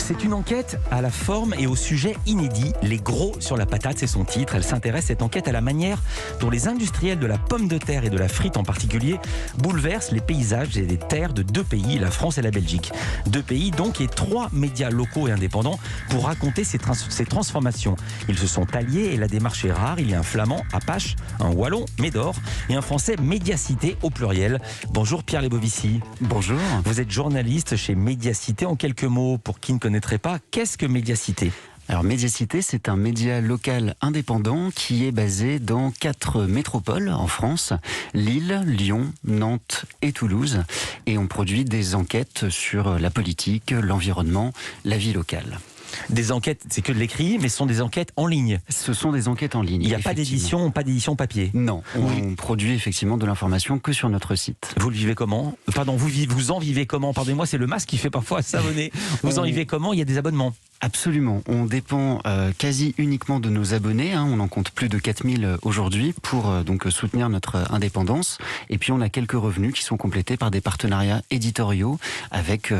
C'est une enquête à la forme et au sujet inédit. Les gros sur la patate, c'est son titre. Elle s'intéresse, cette enquête, à la manière dont les industriels de la pomme de terre et de la frite en particulier bouleversent les paysages et les terres de deux pays, la France et la Belgique. Deux pays donc et 3 médias locaux et indépendants pour raconter ces transformations. Ils se sont alliés et la démarche est rare. Il y a un flamand, Apache, un wallon, Médor, et un français, Médiacité au pluriel. Bonjour Pierre Lebovici. Bonjour. Vous êtes journaliste chez Médiacité. En quelques mots, pour qui ne connaîtrait pas, qu'est-ce que Médiacité ? Alors Médiacité, c'est un média local indépendant qui est basé dans 4 métropoles en France, Lille, Lyon, Nantes et Toulouse. Et on produit des enquêtes sur la politique, l'environnement, la vie locale. Des enquêtes, c'est que de l'écrit, mais ce sont des enquêtes en ligne. Ce sont des enquêtes en ligne. Il n'y a pas d'édition papier. Non, on produit effectivement de l'information que sur notre site. Vous le vivez comment ? Pardon, vous en vivez comment ? Pardonnez-moi, c'est le masque qui fait parfois savonner. Vous en vivez comment ? Il y a des abonnements. Absolument, on dépend quasi uniquement de nos abonnés, on en compte plus de 4000 aujourd'hui pour donc soutenir notre indépendance, et puis on a quelques revenus qui sont complétés par des partenariats éditoriaux avec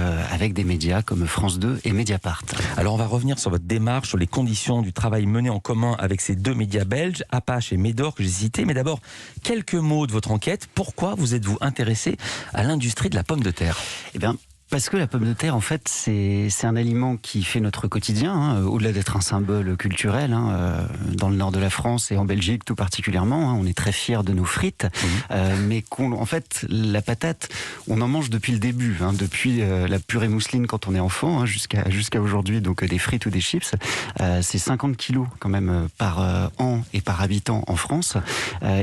des médias comme France 2 et Mediapart. Alors on va revenir sur votre démarche, sur les conditions du travail mené en commun avec ces 2 médias belges, Apache et Médor que j'ai cités, mais d'abord quelques mots de votre enquête. Pourquoi vous êtes-vous intéressé à l'industrie de la pomme de terre ? Eh bien, parce que la pomme de terre, en fait, c'est un aliment qui fait notre quotidien, au-delà d'être un symbole culturel, dans le nord de la France et en Belgique tout particulièrement. On est très fiers de nos frites, mais en fait, la patate, on en mange depuis le début, depuis la purée mousseline quand on est enfant, jusqu'à aujourd'hui, donc des frites ou des chips. C'est 50 kilos quand même par an et par habitant en France.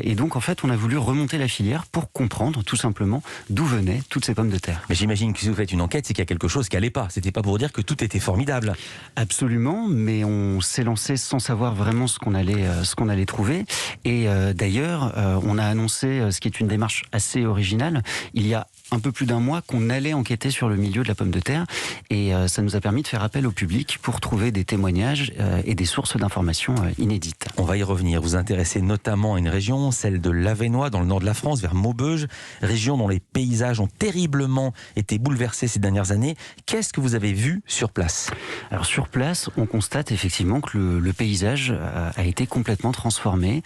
Et donc, en fait, on a voulu remonter la filière pour comprendre tout simplement d'où venaient toutes ces pommes de terre. Mais j'imagine que si vous faites une enquête, c'est qu'il y a quelque chose qui n'allait pas. C'était pas pour dire que tout était formidable. Absolument, mais on s'est lancé sans savoir vraiment ce qu'on allait trouver. Et d'ailleurs, on a annoncé, ce qui est une démarche assez originale, il y a un peu plus d'un mois qu'on allait enquêter sur le milieu de la pomme de terre, et ça nous a permis de faire appel au public pour trouver des témoignages et des sources d'informations inédites. On va y revenir. Vous intéressez notamment à une région, celle de l'Avesnois, dans le nord de la France, vers Maubeuge, région dont les paysages ont terriblement été bouleversés ces dernières années. Qu'est-ce que vous avez vu sur place ? Alors sur place, on constate effectivement que le paysage a été complètement transformé.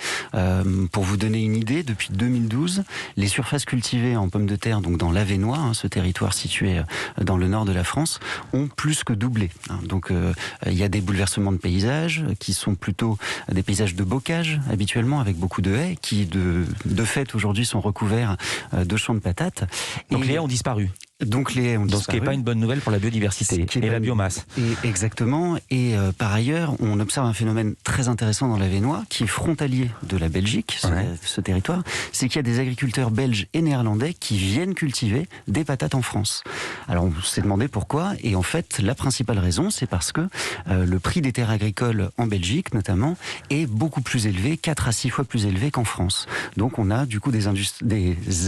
Pour vous donner une idée, depuis 2012, les surfaces cultivées en pommes de terre, donc dans l'Avesnois, ce territoire situé dans le nord de la France, ont plus que doublé. Donc il y a des bouleversements de paysages qui sont plutôt des paysages de bocage habituellement, avec beaucoup de haies qui de fait aujourd'hui sont recouverts de champs de patates. Donc les haies ont disparu. Donc les haies ont disparu. Ce qui n'est pas une bonne nouvelle pour la biodiversité et la biomasse. Exactement. Et par ailleurs, on observe un phénomène très intéressant dans l'Avesnois, qui est frontalier de la Belgique, ce territoire, c'est qu'il y a des agriculteurs belges et néerlandais qui viennent cultiver des patates en France. Alors on s'est demandé pourquoi, et en fait la principale raison, c'est parce que le prix des terres agricoles en Belgique notamment est beaucoup plus élevé, 4 à 6 fois plus élevé qu'en France. Donc on a du coup des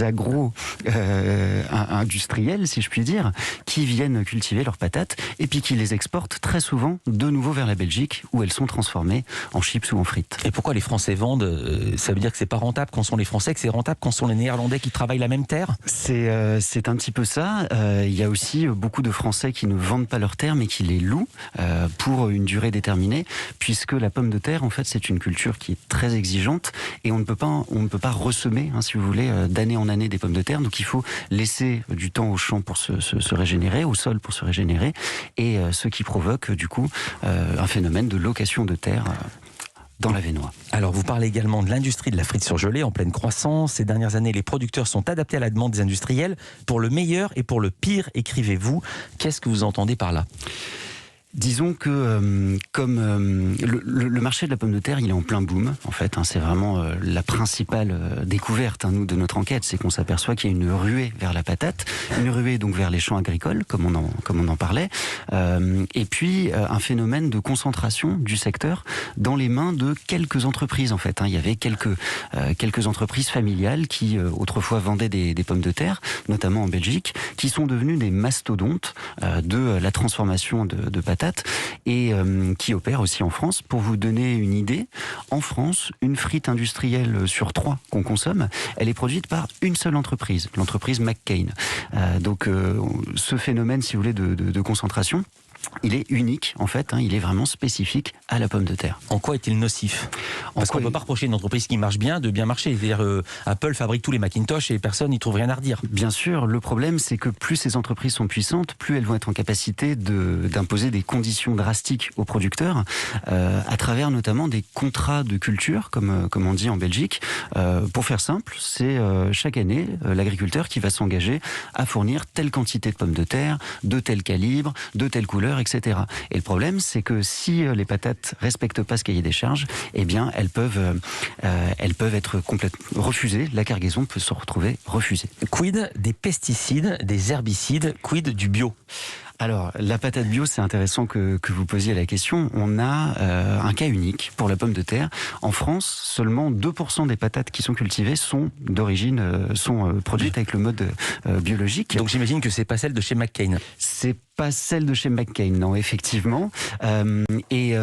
agro-industriels, si je puis dire, qui viennent cultiver leurs patates et puis qui les exportent très souvent de nouveau vers la Belgique, où elles sont transformées en chips ou en frites. Et pourquoi les Français vendent ? Ça veut dire que c'est pas rentable quand sont les Français, que c'est rentable quand sont les Néerlandais qui travaillent la même terre ? C'est un petit peu ça. Il y a aussi beaucoup de Français qui ne vendent pas leurs terres, mais qui les louent pour une durée déterminée, puisque la pomme de terre, en fait, c'est une culture qui est très exigeante et on ne peut pas ressemer, si vous voulez, d'année en année des pommes de terre. Donc il faut laisser du temps au champ pour se régénérer, au sol pour se régénérer, et ce qui provoque du coup un phénomène de location de terre dans l'Avesnois. Alors vous parlez également de l'industrie de la frite surgelée en pleine croissance. Ces dernières années, les producteurs sont adaptés à la demande des industriels pour le meilleur et pour le pire, écrivez-vous. Qu'est-ce que vous entendez par là ? Disons que comme le marché de la pomme de terre, il est en plein boom, en fait. C'est vraiment la principale découverte, nous, de notre enquête, c'est qu'on s'aperçoit qu'il y a une ruée vers la patate, une ruée donc vers les champs agricoles, comme on en parlait, et puis un phénomène de concentration du secteur dans les mains de quelques entreprises, en fait. Il y avait quelques entreprises familiales qui autrefois vendaient des pommes de terre, notamment en Belgique, qui sont devenues des mastodontes de la transformation de patates, et qui opèrent aussi en France. Pour vous donner une idée, en France, une frite industrielle sur 3 qu'on consomme, elle est produite par une seule entreprise, l'entreprise McCain. Donc ce phénomène, si vous voulez, de concentration, il est unique en fait, il est vraiment spécifique à la pomme de terre. En quoi est-il nocif ? Parce qu'on ne peut pas reprocher une entreprise qui marche bien de bien marcher. C'est-à-dire Apple fabrique tous les Macintosh et personne n'y trouve rien à redire. Bien sûr, le problème c'est que plus ces entreprises sont puissantes, plus elles vont être en capacité d'imposer des conditions drastiques aux producteurs, à travers notamment des contrats de culture, comme on dit en Belgique. Pour faire simple, c'est chaque année l'agriculteur qui va s'engager à fournir telle quantité de pommes de terre, de tel calibre, de telle couleur, etc. Et le problème, c'est que si les patates respectent pas ce cahier des charges, eh bien, elles peuvent être complètement refusées. La cargaison peut se retrouver refusée. Quid des pesticides, des herbicides, quid du bio ? Alors, la patate bio, c'est intéressant que vous posiez la question. On a un cas unique pour la pomme de terre. En France, seulement 2% des patates qui sont cultivées sont produites avec le mode biologique. Donc j'imagine que c'est pas celle de chez McCain. C'est pas celle de chez McCain, non, effectivement. Il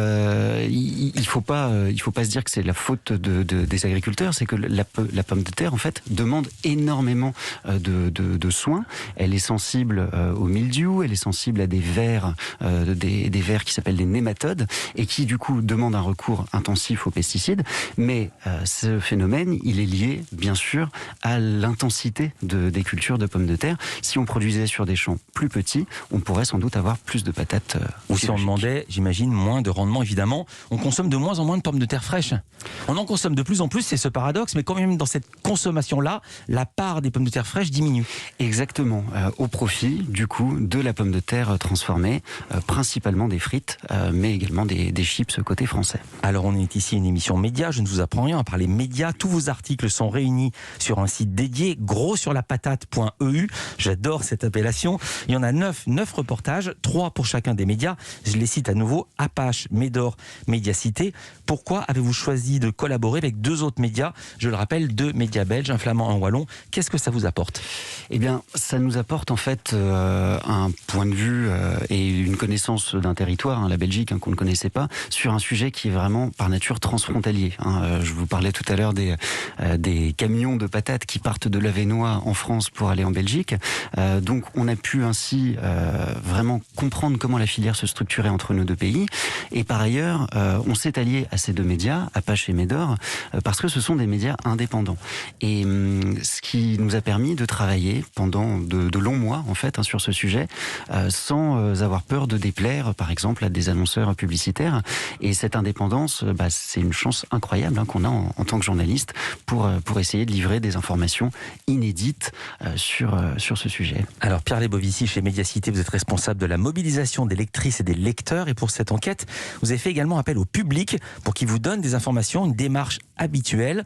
faut pas se dire que c'est la faute des agriculteurs. C'est que la pomme de terre, en fait, demande énormément de soins. Elle est sensible au mildiou, elle est sensible à des vers, des vers qui s'appellent des nématodes et qui, du coup, demandent un recours intensif aux pesticides. Mais ce phénomène, il est lié, bien sûr, à l'intensité des cultures de pommes de terre. Si on produisait sur des champs plus petits, on pourrait sans doute avoir plus de patates. Ou si on demandait, j'imagine, moins de rendement, évidemment. On consomme de moins en moins de pommes de terre fraîches. On en consomme de plus en plus, c'est ce paradoxe, mais quand même dans cette consommation-là, la part des pommes de terre fraîches diminue. Exactement, au profit, du coup, de la pomme de terre transformée, principalement des frites, mais également des chips côté français. Alors on est ici une émission média, je ne vous apprends rien à parler médias. Tous vos articles sont réunis sur un site dédié, grossurlapatate.eu. J'adore cette appellation. Il y en a 9 reportages, 3 pour chacun des médias. Je les cite à nouveau, Apache, Médor, Médiacité. Pourquoi avez-vous choisi de collaborer avec 2 autres médias ? Je le rappelle, 2 médias belges, un flamand, un wallon. Qu'est-ce que ça vous apporte ? Eh bien, ça nous apporte en fait un point de vue et une connaissance d'un territoire, la Belgique, qu'on ne connaissait pas, sur un sujet qui est vraiment par nature transfrontalier. Je vous parlais tout à l'heure des camions de patates qui partent de l'Avesnois en France pour aller en Belgique. Donc on a pu ainsi vraiment comprendre comment la filière se structurait entre nos 2 pays. Et par ailleurs, on s'est allié à ces 2 médias, Apache et Médor, parce que ce sont des médias indépendants. Et ce qui nous a permis de travailler pendant de longs mois, en fait, sur ce sujet, sans avoir peur de déplaire, par exemple, à des annonceurs publicitaires. Et cette indépendance, c'est une chance incroyable qu'on a en tant que journaliste pour essayer de livrer des informations inédites sur ce sujet. Alors, Pierre Lebovici, chez Médiacité, vous êtes responsable de la mobilisation des lectrices et des lecteurs. Et pour cette enquête, vous avez fait également appel au public pour qu'il vous donne des informations, une démarche inhabituelle.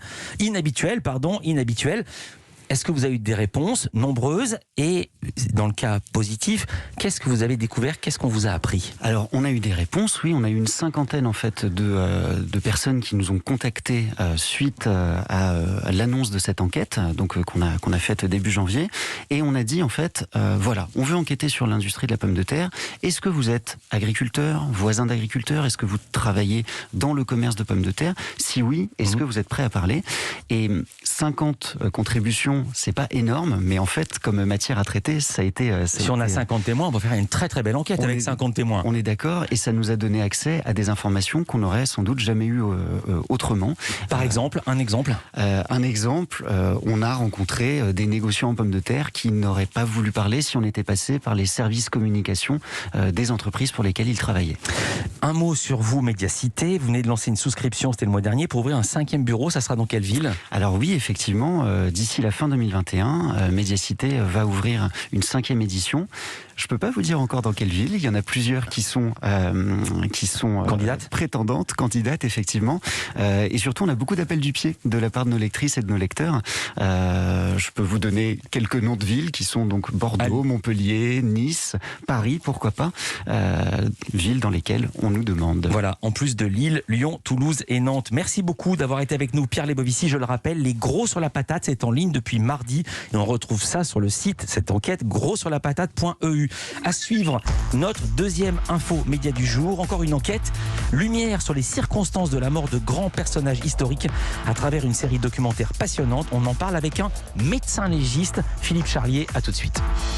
Est-ce que vous avez eu des réponses nombreuses et, dans le cas positif, qu'est-ce que vous avez découvert ? Qu'est-ce qu'on vous a appris ? Alors, on a eu des réponses, oui. On a eu une 50aine, en fait, de personnes qui nous ont contactés suite à l'annonce de cette enquête, donc qu'on a faite début janvier. Et on a dit, en fait, voilà, on veut enquêter sur l'industrie de la pomme de terre. Est-ce que vous êtes agriculteur, voisin d'agriculteur ? Est-ce que vous travaillez dans le commerce de pommes de terre ? Si oui, est-ce que vous êtes prêt à parler ? Et 50 contributions, c'est pas énorme, mais en fait, comme matière à traiter, ça a été... Si on a 50 témoins, on va faire une très très belle enquête avec 50 témoins. On est d'accord, et ça nous a donné accès à des informations qu'on n'aurait sans doute jamais eues autrement. Par exemple, un exemple on a rencontré des négociants en pommes de terre qui n'auraient pas voulu parler si on était passé par les services communication des entreprises pour lesquelles ils travaillaient. Un mot sur vous, Médiacité. Vous venez de lancer une souscription, c'était le mois dernier, pour ouvrir un 5e bureau. Ça sera dans quelle ville ? Alors oui, effectivement, d'ici la fin 2021, Médiacité va ouvrir une 5e édition. Je peux pas vous dire encore dans quelle ville. Il y en a plusieurs qui sont candidates effectivement. Et surtout, on a beaucoup d'appels du pied de la part de nos lectrices et de nos lecteurs. Je peux vous donner quelques noms de villes qui sont donc Bordeaux, Montpellier, Nice, Paris, pourquoi pas, villes dans lesquelles on nous demande. Voilà, en plus de Lille, Lyon, Toulouse et Nantes. Merci beaucoup d'avoir été avec nous, Pierre Lebovici. Je le rappelle, les Gros sur la patate, c'est en ligne depuis mardi et on retrouve ça sur le site, cette enquête, grossurlapatate.eu. À suivre, notre 2e info média du jour. Encore une enquête, lumière sur les circonstances de la mort de grands personnages historiques à travers une série documentaire passionnante. On en parle avec un médecin légiste, Philippe Charlier. À tout de suite.